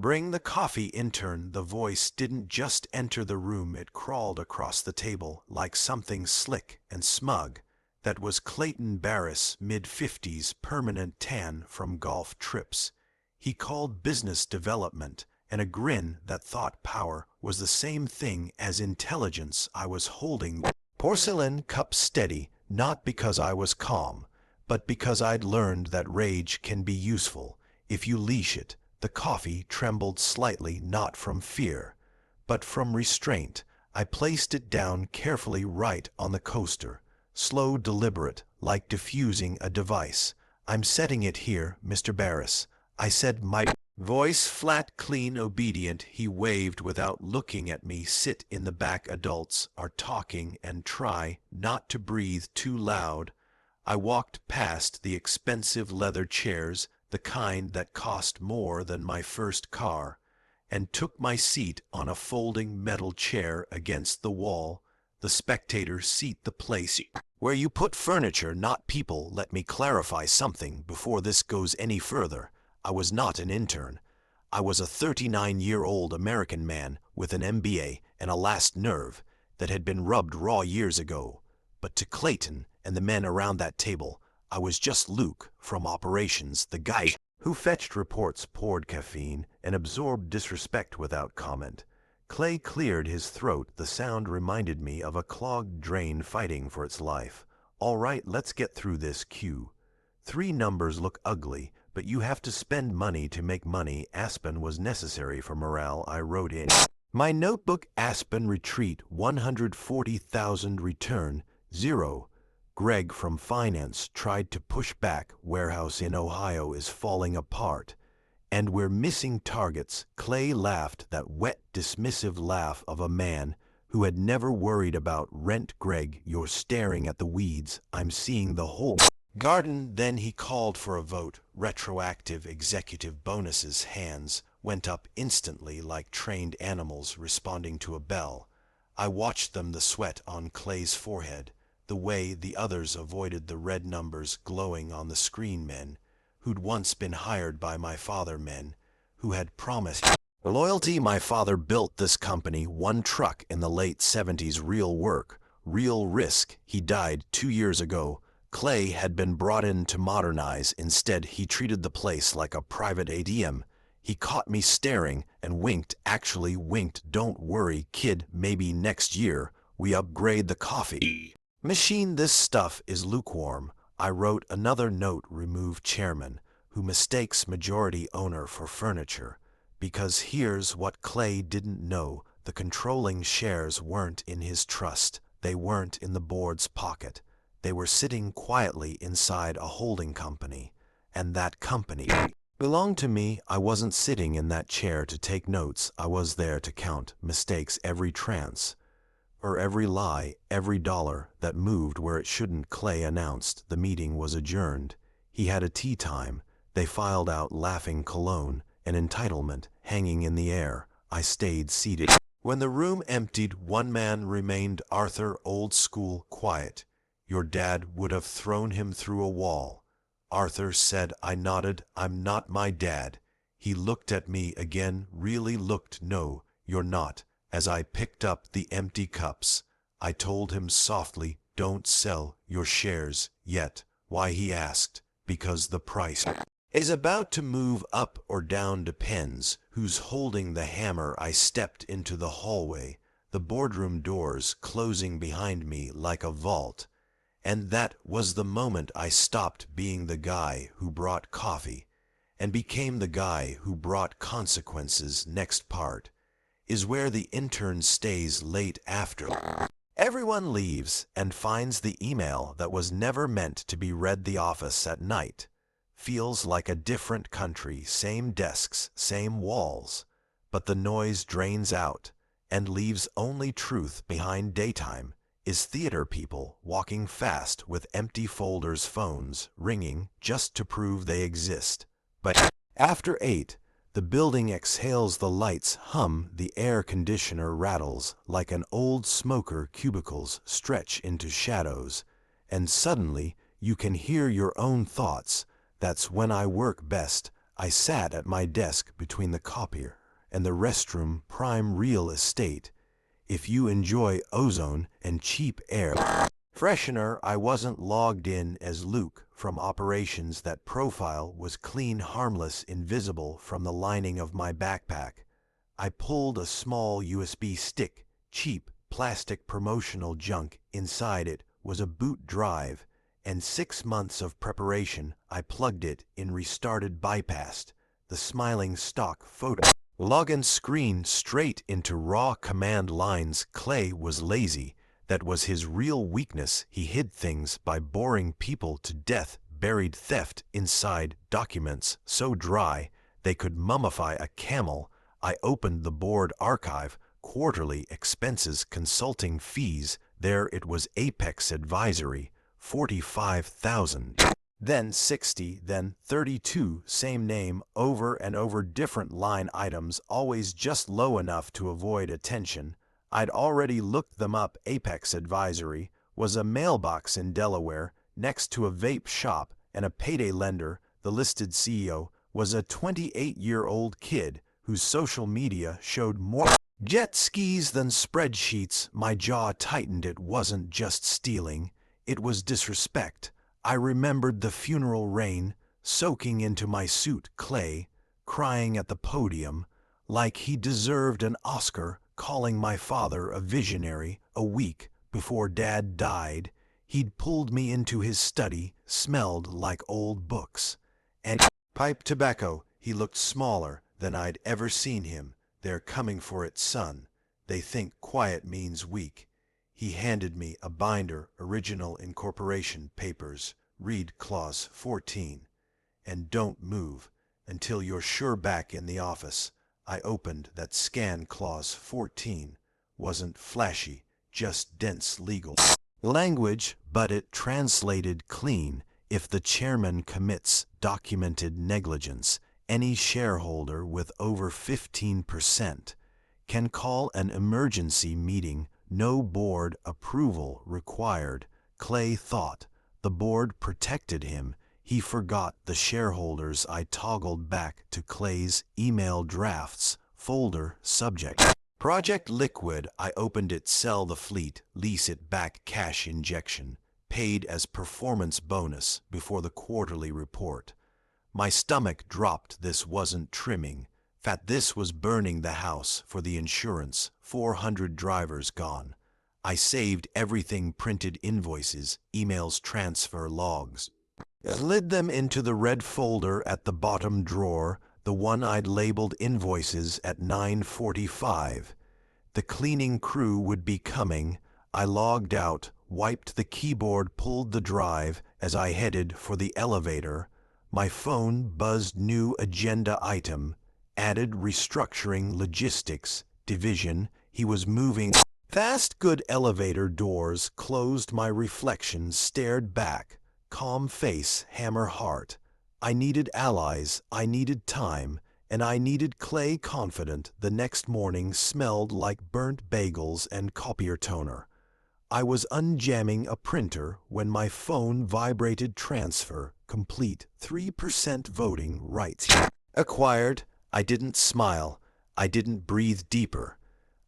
Bring the coffee, intern. The voice didn't just enter the room, it crawled across the table like something slick and smug. That was Clayton Barris, mid-50s, permanent tan from golf trips. He called business development, and a grin that thought power was the same thing as intelligence. I was holding porcelain cup steady, not because I was calm, but because I'd learned that rage can be useful if you leash it. The coffee trembled slightly, not from fear, but from restraint. I placed it down carefully right on the coaster, slow, deliberate, like diffusing a device. I'm setting it here, Mr. Barris, I said, my voice flat, clean, obedient. He waved without looking at me. Sit in the back. Adults are talking, and try not to breathe too loud. I walked past the expensive leather chairs, the kind that cost more than my first car, and took my seat on a folding metal chair against the wall. The spectator seat, the place where you put furniture, not people. Let me clarify something before this goes any further. I was not an intern. I was a 39-year-old American man with an MBA and a last nerve that had been rubbed raw years ago. But to Clayton and the men around that table, I was just Luke from operations, the guy who fetched reports, poured caffeine, and absorbed disrespect without comment. Clay cleared his throat. The sound reminded me of a clogged drain fighting for its life. All right, let's get through this. Q. 3 numbers look ugly, but you have to spend money to make money. Aspen was necessary for morale. I wrote in my notebook, Aspen retreat, 140,000 return, 0. Greg from finance tried to push back. Warehouse in Ohio is falling apart, and we're missing targets. Clay laughed, that wet, dismissive laugh of a man who had never worried about rent. Greg, you're staring at the weeds. I'm seeing the whole garden. Then he called for a vote. Retroactive executive bonuses. Hands went up instantly like trained animals responding to a bell. I watched them, the sweat on Clay's forehead, the way the others avoided the red numbers glowing on the screen. Men who'd once been hired by my father, men who had promised loyalty. My father built this company, 1 truck in the late 70s. Real work, real risk. He died 2 years ago. Clay had been brought in to modernize. Instead, he treated the place like a private ATM. He caught me staring and winked, actually winked. Don't worry, kid, maybe next year we upgrade the coffee machine. This stuff is lukewarm. I wrote another note. Remove chairman who mistakes majority owner for furniture. Because here's what Clay didn't know. The controlling shares weren't in his trust. They weren't in the board's pocket. They were sitting quietly inside a holding company. And that company belonged to me. I wasn't sitting in that chair to take notes. I was there to count mistakes, every trance, or every lie, every dollar that moved where it shouldn't. Clay announced the meeting was adjourned. He had a tea time. They filed out, laughing, cologne and entitlement hanging in the air. I stayed seated. When the room emptied, one man remained. Arthur, old school, quiet. Your dad would have thrown him through a wall. Arthur said. I nodded. I'm not my dad. He looked at me again, really looked. No, you're not. As I picked up the empty cups, I told him softly, don't sell your shares yet. Why, he asked. Because the price is about to move up or down. Depends who's holding the hammer. I stepped into the hallway, the boardroom doors closing behind me like a vault. And that was the moment I stopped being the guy who brought coffee and became the guy who brought consequences. Next part is where the intern stays late after everyone leaves and finds the email that was never meant to be read. The office at night feels like a different country. Same desks, same walls, but the noise drains out and leaves only truth behind. Daytime is theater people walking fast with empty folders, phones ringing just to prove they exist. But after 8, the building exhales, the lights hum, the air conditioner rattles like an old smoker. Cubicles stretch into shadows, and suddenly you can hear your own thoughts. That's when I work best. I sat at my desk between the copier and the restroom prime real estate. If you enjoy ozone and cheap air freshener, I wasn't logged in as Luke from operations. That profile was clean, harmless, invisible from the lining of my backpack. I pulled a small USB stick, cheap plastic promotional junk. Inside it was a boot drive, and 6 months of preparation. I plugged it in, restarted, bypassed the smiling stock photo login screen straight into raw command lines. Clay was lazy. That was his real weakness. He hid things by boring people to death, buried theft inside documents so dry they could mummify a camel. I opened the board archive, quarterly expenses, consulting fees. There it was, Apex Advisory, 45,000. Then 60, then 32, same name, over and over, different line items, always just low enough to avoid attention. I'd already looked them up. Apex Advisory was a mailbox in Delaware next to a vape shop and a payday lender. The listed CEO was a 28-year-old kid whose social media showed more jet skis than spreadsheets. My jaw tightened. It wasn't just stealing, it was disrespect. I remembered the funeral rain soaking into my suit, Clay crying at the podium like he deserved an Oscar, calling my father a visionary. A week before Dad died, he'd pulled me into his study, smelled like old books and pipe tobacco. He looked smaller than I'd ever seen him. They're coming for it, son. They think quiet means weak. He handed me a binder, original incorporation papers. Read Clause 14. And don't move until you're sure back in the office. I opened that scan. Clause 14 wasn't flashy, just dense legal language, but it translated clean. If the chairman commits documented negligence, any shareholder with over 15% can call an emergency meeting. No board approval required. Clay thought the board protected him. He forgot the shareholders. I toggled back to Clay's email drafts folder. Subject: Project Liquid. I opened it. Sell the fleet, lease it back, cash injection, paid as performance bonus before the quarterly report. My stomach dropped. This wasn't trimming fat, this was burning the house for the insurance. 400 drivers gone. I saved everything, printed invoices, emails, transfer logs. Slid them into the red folder at the bottom drawer, the one I'd labeled invoices. At 9:45. The cleaning crew would be coming. I logged out, wiped the keyboard, pulled the drive. As I headed for the elevator, my phone buzzed. New agenda item. Added restructuring logistics division. He was moving fast. Good. Elevator doors closed. My reflection stared back. Calm face, hammer heart. I needed allies, I needed time, and I needed Clay. Confident. The next morning smelled like burnt bagels and copier toner. I was unjamming a printer when my phone vibrated. Transfer complete. 3% voting rights acquired. I didn't smile. I didn't breathe deeper.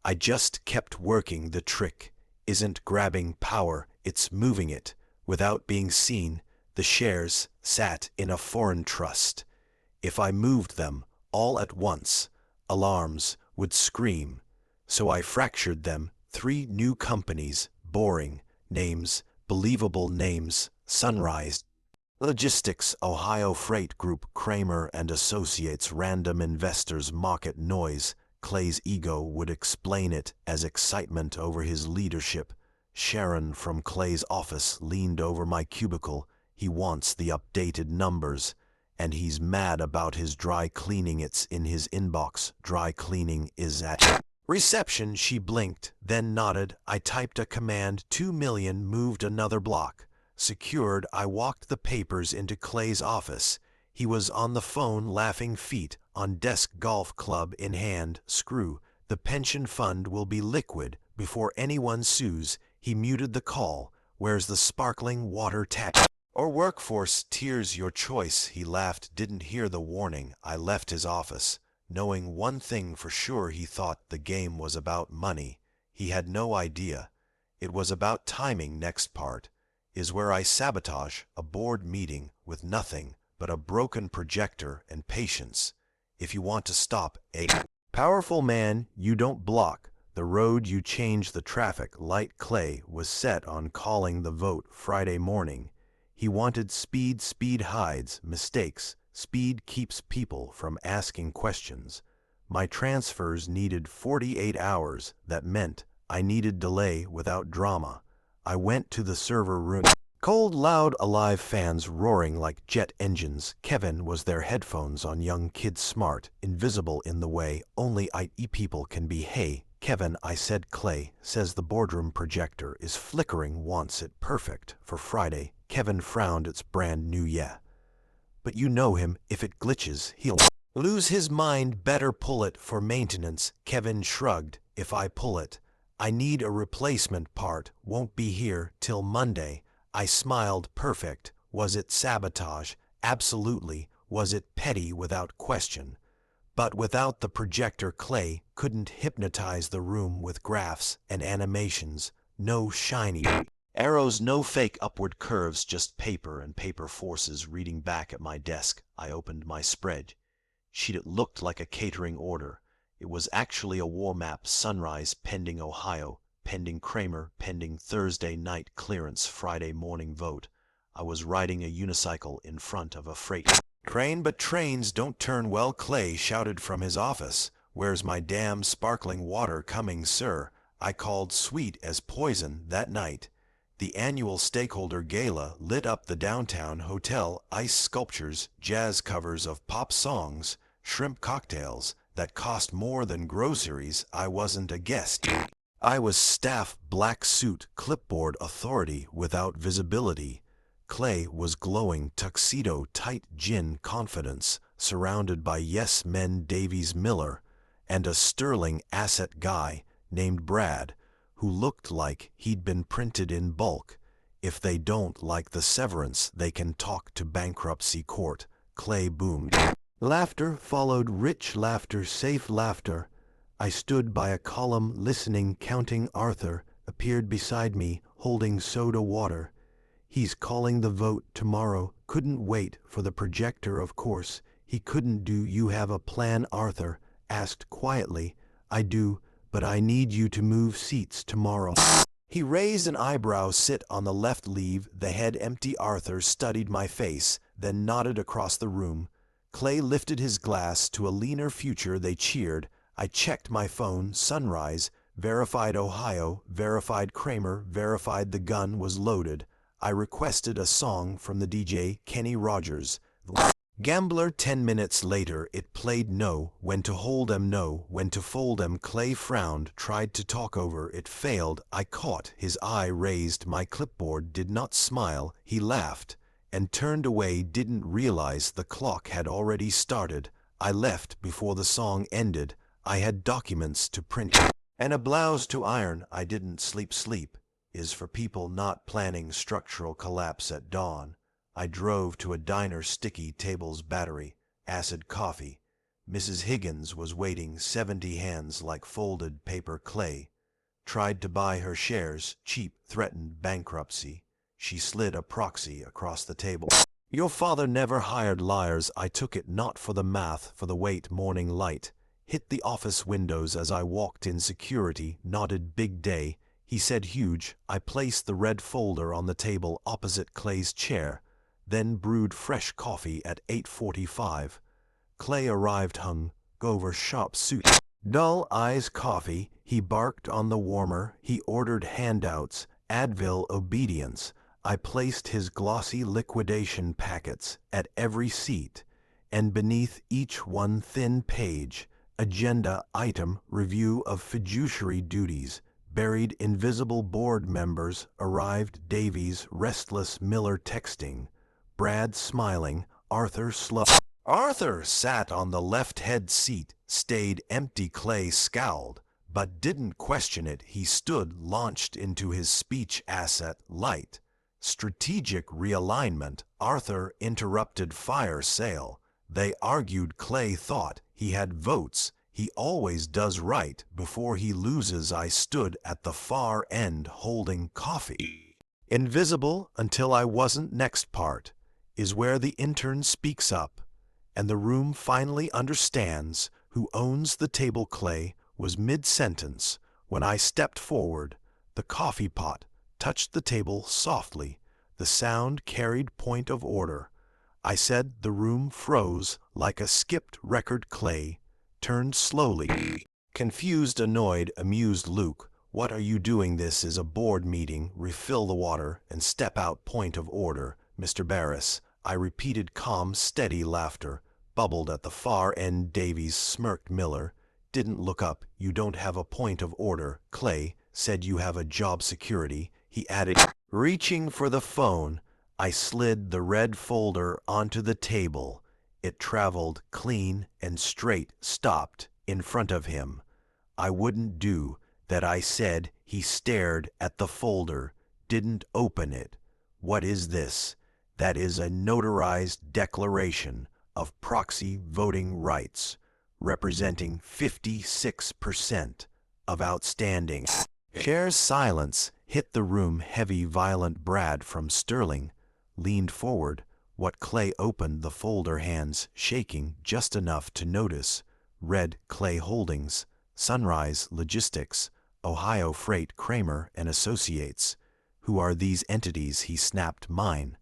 I just kept working. The trick isn't grabbing power, it's moving it without being seen. The shares sat in a foreign trust. If I moved them all at once, alarms would scream. So I fractured them. 3 new companies, boring names, believable names. Sunrise Logistics, Ohio Freight Group, Kramer and Associates. Random investors, market noise. Clay's ego would explain it as excitement over his leadership. Sharon from Clay's office leaned over my cubicle. He wants the updated numbers, and he's mad about his dry cleaning. It's in his inbox. Dry cleaning is at reception. She blinked, then nodded. I typed a command. 2 million. Moved another block. Secured. I walked the papers into Clay's office. He was on the phone, laughing, feet on desk, golf club in hand. Screw. The pension fund will be liquid before anyone sues. He muted the call. Where's the sparkling water tap? Or workforce tears your choice. He laughed, didn't hear the warning. I left his office, knowing one thing for sure. He thought the game was about money. He had no idea. It was about timing. Next part is where I sabotage a board meeting with nothing but a broken projector and patience. If you want to stop a powerful man, you don't block the road, you change the traffic light. Clay was set on calling the vote Friday morning. He wanted speed. Speed hides mistakes. Speed keeps people from asking questions. My transfers needed 48 hours. That meant I needed delay without drama. I went to the server room. Cold, loud, alive fans roaring like jet engines. Kevin was their headphones on. Young kids smart, invisible in the way only IT people can be. Hey, Kevin, I said. Clay says the boardroom projector is flickering. Wants it perfect for Friday. Kevin frowned. It's brand new, yeah. But you know him. If it glitches, he'll lose his mind. Better pull it for maintenance. Kevin shrugged. If I pull it, I need a replacement part. Won't be here till Monday. I smiled. Perfect. Was it sabotage? Absolutely. Was it petty? Without question. But without the projector, Clay couldn't hypnotize the room with graphs and animations. No shiny arrows, no fake upward curves, just paper and paper forces reading back at my desk. I opened my spread sheet. It looked like a catering order. It was actually a war map. Sunrise, pending Ohio, pending Kramer, pending Thursday night clearance, Friday morning vote. I was riding a unicycle in front of a freight train, but trains don't turn well. Clay shouted from his office. Where's my damn sparkling water coming, sir? I called. Sweet as poison. That night, the annual Stakeholder Gala lit up the downtown hotel. Ice sculptures, jazz covers of pop songs, shrimp cocktails that cost more than groceries. I wasn't a guest. I was staff. Black suit, clipboard, authority without visibility. Clay was glowing, tuxedo, tight gin, confidence, surrounded by yes men. Davies Miller and a sterling asset guy named Brad, who looked like he'd been printed in bulk. If they don't like the severance, they can talk to bankruptcy court. Clay boomed. Laughter followed, rich laughter, safe laughter. I stood by a column listening, counting. Arthur appeared beside me, holding soda water. He's calling the vote tomorrow. Couldn't wait for the projector, of course. He couldn't. Do you have a plan? Arthur asked quietly. I do, but I need you to move seats tomorrow. He raised an eyebrow. Sit on the left, leave the head empty. Arthur studied my face, then nodded across the room. Clay lifted his glass to a leaner future. They cheered. I checked my phone. Sunrise, verified Ohio, verified Kramer, verified the gun was loaded. I requested a song from the DJ, Kenny Rogers. Gambler. 10 minutes later it played. Know when to hold 'em, know when to fold 'em. Clay frowned, tried to talk over. It failed. I caught his eye raised. My clipboard did not smile. He laughed and turned away. Didn't realize the clock had already started. I left before the song ended. I had documents to print and a blouse to iron. I didn't sleep. Sleep is for people not planning structural collapse at dawn. I drove to a diner. Sticky tables, battery, acid coffee. Mrs. Higgins was waiting. 70 hands like folded paper. Clay tried to buy her shares cheap, threatened bankruptcy. She slid a proxy across the table. Your father never hired liars. I took it not for the math, for the weight. Morning light hit the office windows as I walked in. Security nodded. Big day, he said. Huge. I placed the red folder on the table opposite Clay's chair, then brewed fresh coffee at 8:45. Clay arrived hung over sharp suit. Dull eyes. Coffee. He barked on the warmer. He ordered handouts. Advil. Obedience. I placed his glossy liquidation packets at every seat, and beneath each one thin page, agenda item, review of fiduciary duties. Buried invisible board members arrived. Davies restless. Miller texting. Brad smiling. Arthur slow. Arthur sat on the left head seat, stayed empty. Clay scowled, but didn't question it. He stood, launched into his speech. Asset light, Strategic realignment. Arthur interrupted fire sale. They argued. Clay thought he had votes. He always does right before he loses. I stood at the far end holding coffee. Invisible until I wasn't. Next part is where the intern speaks up, and the room finally understands who owns the table. Clay was mid-sentence when I stepped forward. The coffee pot touched the table softly. The sound carried point of order. I said. The room froze like a skipped record. Clay turned slowly. Confused, annoyed, amused. Luke, what are you doing? This is a board meeting. Refill the water and step out. Point of order, Mr. Barris. I repeated. Calm, steady laughter bubbled at the far end. Davies smirked. Miller didn't look up. You don't have a point of order. Clay said you have a job security, he added, reaching for the phone. I slid the red folder onto the table. It traveled clean and straight, stopped in front of him. I wouldn't do that, I said. He stared at the folder, didn't open it. What is this? That is a notarized declaration of proxy voting rights, representing 56% of outstanding shares. Silence hit the room heavy, violent. Brad from Sterling leaned forward. What? Clay opened the folder, hands shaking just enough to notice. Read. Clay Holdings, Sunrise Logistics, Ohio Freight, Kramer and Associates. Who are these entities? He snapped. Mine.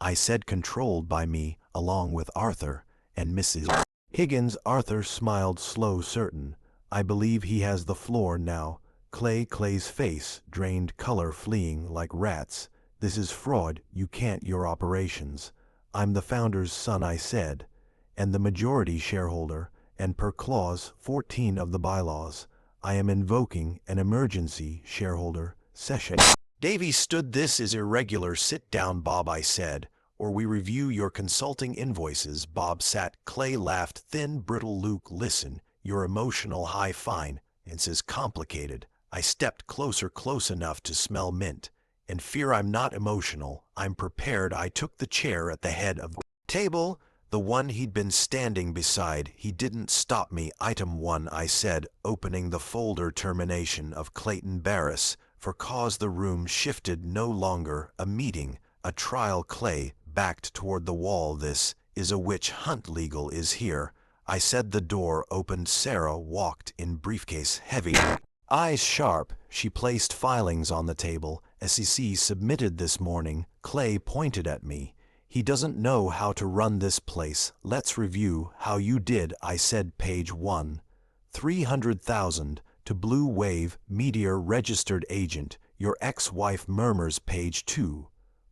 I said. Controlled by me, along with Arthur and Mrs. Higgins. Arthur smiled, slow, certain. I believe he has the floor now. Clay's face drained, color fleeing like rats. This is fraud. You can't. Your operations. I'm the founder's son, I said, and the majority shareholder, and per clause 14 of the bylaws, I am invoking an emergency shareholder session. Davy stood. This is irregular. Sit down, Bob, I said, or we review your consulting invoices. Bob sat. Clay laughed, thin, brittle. Luke, listen, you're emotional. High, fine. It's as complicated. I stepped closer, close enough to smell mint and fear. I'm not emotional. I'm prepared. I took the chair at the head of the table, the one he'd been standing beside. He didn't stop me. Item 1, I said, opening the folder. Termination of Clayton Barris for cause. The room shifted. No longer a meeting, a trial. Clay backed toward the wall. This is a witch hunt. Legal is here, I said. The door opened. Sarah walked in, briefcase heavy, eyes sharp. She placed filings on the table. SEC submitted this morning. Clay pointed at me. He doesn't know how to run this place. Let's review how you did, I said. Page 1. 300,000 to Blue Wave Meteor registered agent. Your ex-wife murmurs. Page 2.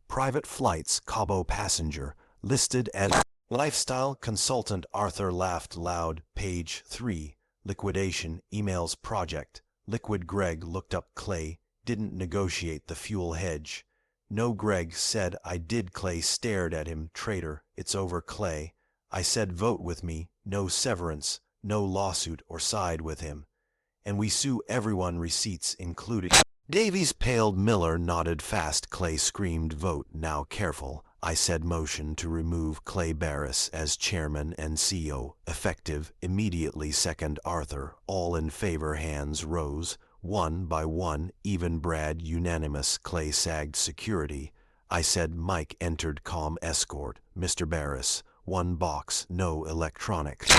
Private flights, Cabo passenger, listed as lifestyle consultant. Arthur laughed loud. Page 3. Liquidation, emails project. Liquid. Greg looked up. Clay didn't negotiate the fuel hedge. No, Greg said. I did. Clay stared at him. Traitor, it's over. Clay, I said, vote with me. No severance, no lawsuit, or side with him. And we sue everyone, receipts included. Davies paled. Miller nodded fast. Clay screamed, vote now. Careful, I said. Motion to remove Clay Barris as chairman and CEO, effective immediately. Second. Arthur. All in favor. Hands rose, one by one, even. Brad. Unanimous. Clay sagged. Security, I said. Mike entered. Calm. Escort, Mr. Barris. One box, no electronics.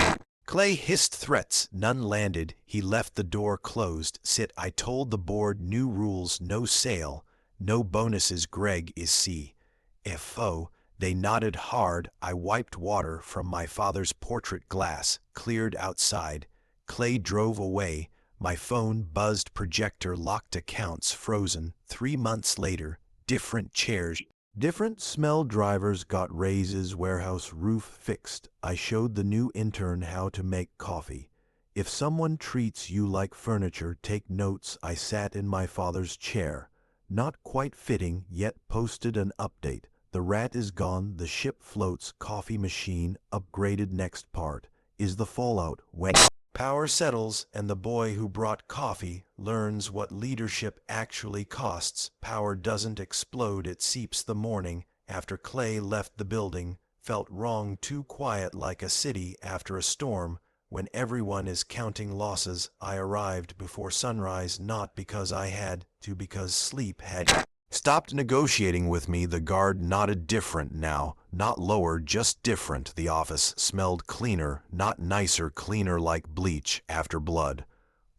Clay hissed threats. None landed. He left the door closed. Sit, I told the board. New rules. No sale, no bonuses. Greg is CFO. They nodded hard. I wiped water from my father's portrait glass, cleared outside. Clay drove away. My phone buzzed. Projector locked. Accounts frozen. 3 months later. Different chairs, different smell. Drivers got raises. Warehouse roof fixed. I showed the new intern how to make coffee. If someone treats you like furniture, take notes. I sat in my father's chair, not quite fitting yet. Posted an update. The rat is gone. The ship floats. Coffee machine upgraded. Next part is the fallout when Power settles, and the boy who brought coffee learns what leadership actually costs. Power doesn't explode, it seeps. The morning after Clay left the building felt wrong, too quiet, like a city after a storm. When everyone is counting losses, I arrived before sunrise, not because I had to, because sleep had stopped negotiating with me. The guard nodded. Different now, not lower, just different. The office smelled cleaner, not nicer, cleaner, like bleach after blood.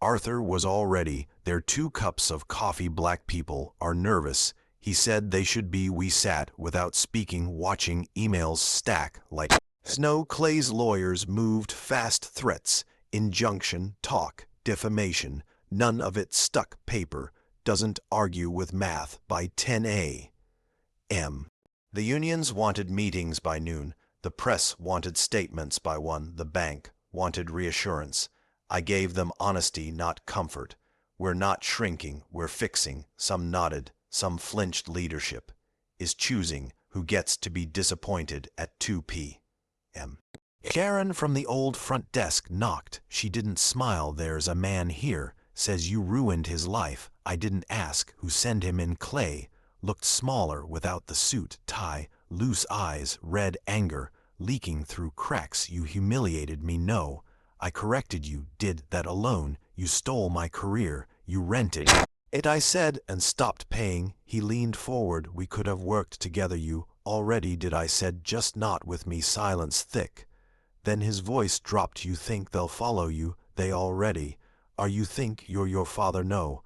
Arthur was all ready. Their 2 cups of coffee. Black people are nervous, he said they should be. We sat without speaking, watching emails stack like snow. Clay's lawyers moved fast. Threats, injunction, talk, defamation, none of it stuck. Paper doesn't argue with math. By 10 a.m. the unions wanted meetings by noon. The press wanted statements by 1. The bank wanted reassurance. I gave them honesty, not comfort. We're not shrinking, we're fixing. Some nodded, some flinched. Leadership is choosing who gets to be disappointed at 2 p.m. Karen from the old front desk knocked. She didn't smile. There's a man here, says you ruined his life. I didn't ask who sent him in. Clay looked smaller without the suit, tie, loose eyes, red anger leaking through cracks. You humiliated me. No, I corrected you. Did that alone. You stole my career. You rented it, I said, and stopped paying. He leaned forward. We could have worked together. You already did, I said, just not with me. Silence thick. Then his voice dropped. You think they'll follow you? They already are. You think you're your father? No,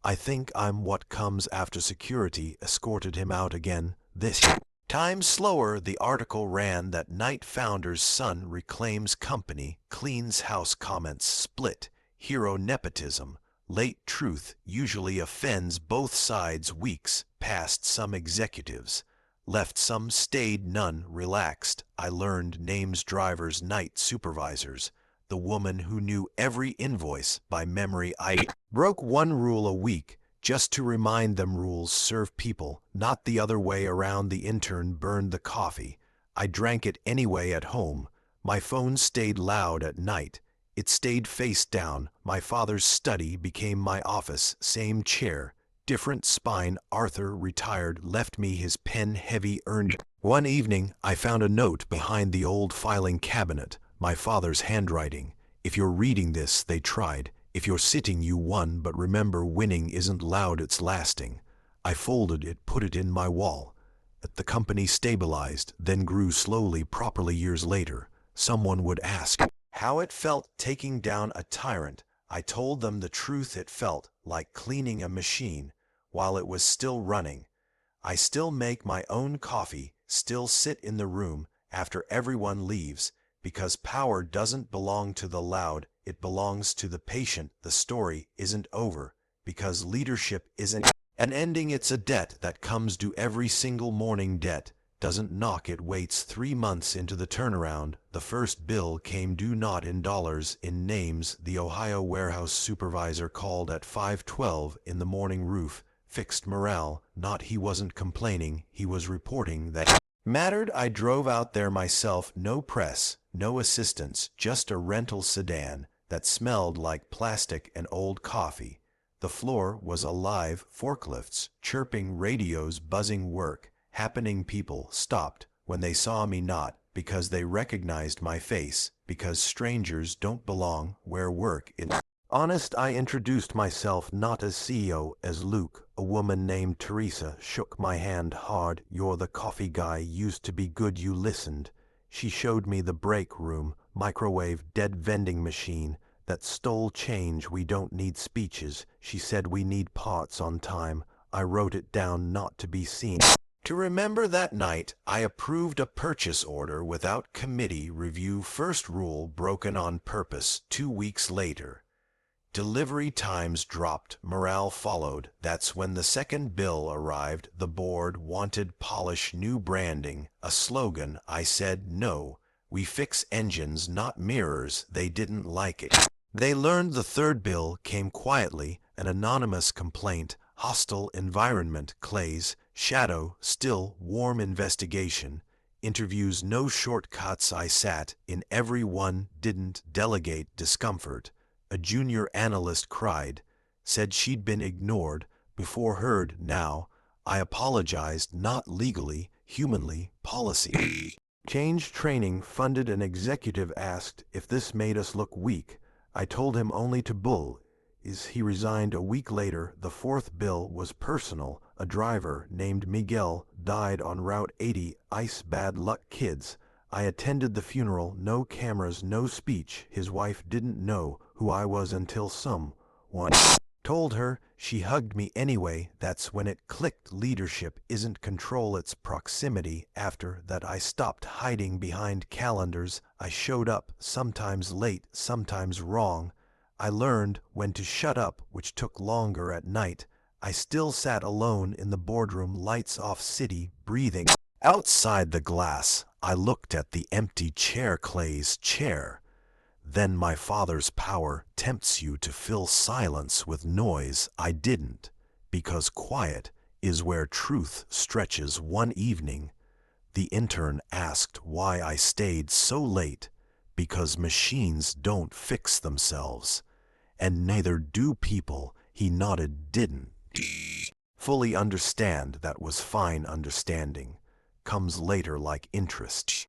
I think I'm what comes after. Security escorted him out again, this time slower. The article ran that night. Founder's son reclaims company, cleans house. Comments split. Hero nepotism. Late truth usually offends both sides. Weeks passed. Some executives left, some stayed, none relaxed. I learned names, drivers, night supervisors, the woman who knew every invoice by memory. I broke 1 rule a week just to remind them. Rules serve people, not the other way around. The intern burned the coffee. I drank it anyway at home. My phone stayed loud at night. It stayed face down. My father's study became my office. Same chair, different spine. Arthur retired, left me his pen heavy earned. One evening, I found a note behind the old filing cabinet. My father's handwriting. If you're reading this, they tried. If you're sitting, you won, but remember, winning isn't loud, it's lasting. I folded it, put it in my wall. The company stabilized, then grew slowly, properly. Years later, someone would ask how it felt taking down a tyrant. I told them the truth. It felt like cleaning a machine while it was still running. I still make my own coffee, still sit in the room after everyone leaves, because power doesn't belong to the loud, it belongs to the patient. The story isn't over, because leadership isn't an ending, it's a debt that comes due every single morning. Debt doesn't knock, it waits. 3 months into the turnaround, the first bill came due, not in dollars, in names. The Ohio warehouse supervisor called at 5:12 in the morning. Roof fixed. Morale, not. He wasn't complaining, he was reporting that mattered. I drove out there myself. No press, no assistants, just a rental sedan that smelled like plastic and old coffee. The floor was alive. Forklifts chirping, radios buzzing, work happening. People stopped when they saw me, not because they recognized my face, because strangers don't belong where work is. Honest, I introduced myself not as CEO, as Luke. A woman named Teresa shook my hand hard. You're the coffee guy, used to be good. You listened. She showed me the break room, microwave, dead vending machine that stole change. We don't need speeches, she said, we need parts on time. I wrote it down, not to be seen. To remember that night, I approved a purchase order without committee review. First rule broken on purpose. 2 weeks later, delivery times dropped. Morale followed. That's when the second bill arrived. The board wanted polish, new branding, a slogan. I said no. We fix engines, not mirrors. They didn't like it. They learned. The third bill came quietly, an anonymous complaint, hostile environment, Clay's shadow, still warm investigation. interviews no shortcuts. I sat in every one, didn't delegate discomfort. A junior analyst cried, said she'd been ignored, before heard. Now I apologized, not legally, humanly, policy. Change training funded. An executive asked if this made us look weak. I told him only to bull. He resigned a week later. The fourth bill was personal. A driver named Miguel died on Route 80. Ice bad luck kids. I attended the funeral. No cameras, no speech. His wife didn't know who I was until someone told her. She hugged me anyway. That's when it clicked. Leadership isn't control, it's proximity. After that I stopped hiding behind calendars. I showed up, sometimes late, sometimes wrong. I learned when to shut up, which took longer at night. I still sat alone in the boardroom, lights off, city breathing. Outside the glass, I looked at the empty chair, Clay's chair. Then my father's power tempts you to fill silence with noise. I didn't, because quiet is where truth stretches. One evening, the intern asked why I stayed so late. Because machines don't fix themselves, and neither do people. He nodded. Didn't fully understand. That was fine. Understanding comes later, like interest.